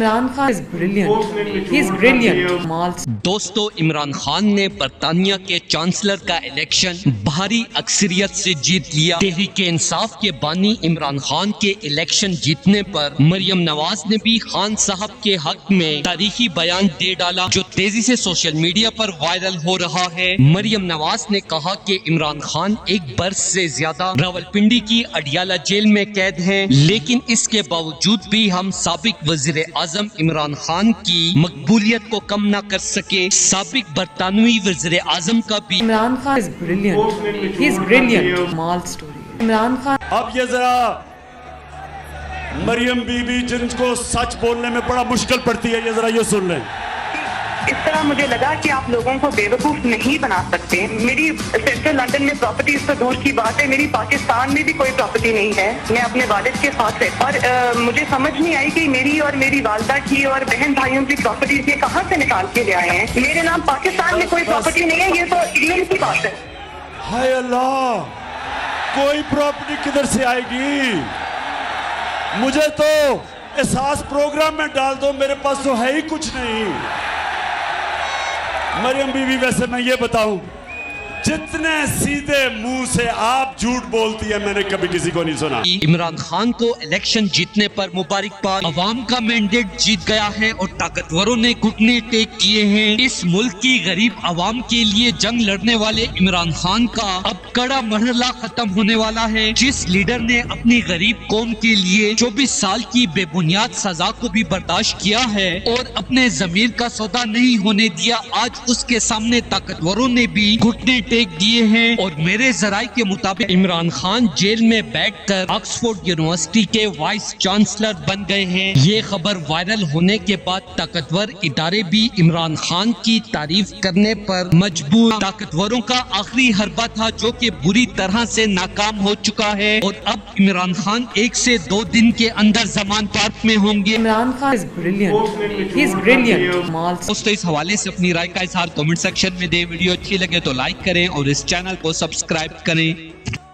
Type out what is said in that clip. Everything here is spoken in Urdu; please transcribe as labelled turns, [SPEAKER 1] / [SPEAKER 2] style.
[SPEAKER 1] Imran Khan is brilliant. He is brilliant.
[SPEAKER 2] دوستو، عمران خان نے برطانیہ کے چانسلر کا الیکشن بھاری اکثریت سے جیت لیا۔ تحریک انصاف کے بانی عمران خان کے الیکشن جیتنے پر مریم نواز نے بھی خان صاحب کے حق میں تاریخی بیان دے ڈالا، جو تیزی سے سوشل میڈیا پر وائرل ہو رہا ہے۔ مریم نواز نے کہا کہ عمران خان ایک برس سے زیادہ راولپنڈی کی اڈیالہ جیل میں قید ہیں، لیکن اس کے باوجود بھی ہم سابق وزیر اعظم عمران خان کی مقبولیت کو کم نہ کر سکے۔ سابق برطانوی وزیر اعظم کا بھی
[SPEAKER 1] Imran Khan is brilliant. He is brilliant. Mall story. Imran Khan
[SPEAKER 3] اب یہ ذرا مریم بی بی جن کو سچ بولنے میں بڑا مشکل پڑتی ہے، یہ ذرا یہ سن لیں۔
[SPEAKER 4] اس طرح مجھے لگا کہ آپ لوگوں کو بیوقوف نہیں بنا سکتے۔ میری سینٹرل لندن میں پراپرٹیز تو دور کی بات ہے، میری پاکستان میں بھی کوئی پراپرٹی نہیں ہے۔ میں اپنے والد کے ساتھ ہے اور مجھے سمجھ نہیں آئی کہ میری اور میری والدہ کی اور بہن بھائیوں کی پراپرٹیز یہ کہاں سے نکال کے لے آئے ہیں۔ میرے نام پاکستان میں کوئی پراپرٹی نہیں ہے، یہ تو انگلینڈ کی بات ہے۔
[SPEAKER 3] ہائے اللہ، کوئی پراپرٹی کدھر سے آئے گی؟ مجھے تو احساس پروگرام میں ڈال دو، میرے پاس تو ہے ہی کچھ نہیں۔ مریم بی بی، ویسے میں یہ بتاؤں، جتنے سیدھے منہ سے آپ جھوٹ بولتی ہے میں نے کبھی کسی کو نہیں سنا۔
[SPEAKER 2] عمران خان کو الیکشن جیتنے پر مبارکباد۔ عوام کا مینڈیٹ جیت گیا ہے اور طاقتوروں نے گھٹنے ٹیک کیے ہیں۔ اس ملک کی غریب عوام کے لیے جنگ لڑنے والے عمران خان کا اب کڑا مرحلہ ختم ہونے والا ہے۔ جس لیڈر نے اپنی غریب قوم کے لیے 24 سال کی بے بنیاد سزا کو بھی برداشت کیا ہے اور اپنے ضمیر کا سودا نہیں ہونے دیا، آج اس کے سامنے طاقتوروں نے بھی گھٹنے ٹیک دیے ہیں۔ اور میرے ذرائع کے مطابق عمران خان جیل میں بیٹھ کر آکسفورڈ یونیورسٹی کے وائس چانسلر بن گئے ہیں۔ یہ خبر وائرل ہونے کے بعد طاقتور ادارے بھی عمران خان کی تعریف کرنے پر مجبور۔ طاقتوروں کا آخری حربہ تھا جو کہ بری طرح سے ناکام ہو چکا ہے اور اب عمران خان 1 سے 2 دن کے اندر زمان پارک میں ہوں گے۔
[SPEAKER 1] Imran Khan is brilliant. He is brilliant. مال
[SPEAKER 2] دوستو، اس حوالے سے اپنی رائے کا اظہار کمنٹ سیکشن میں دے۔ ویڈیو اچھی لگے تو لائک کریں اور اس چینل کو سبسکرائب کریں۔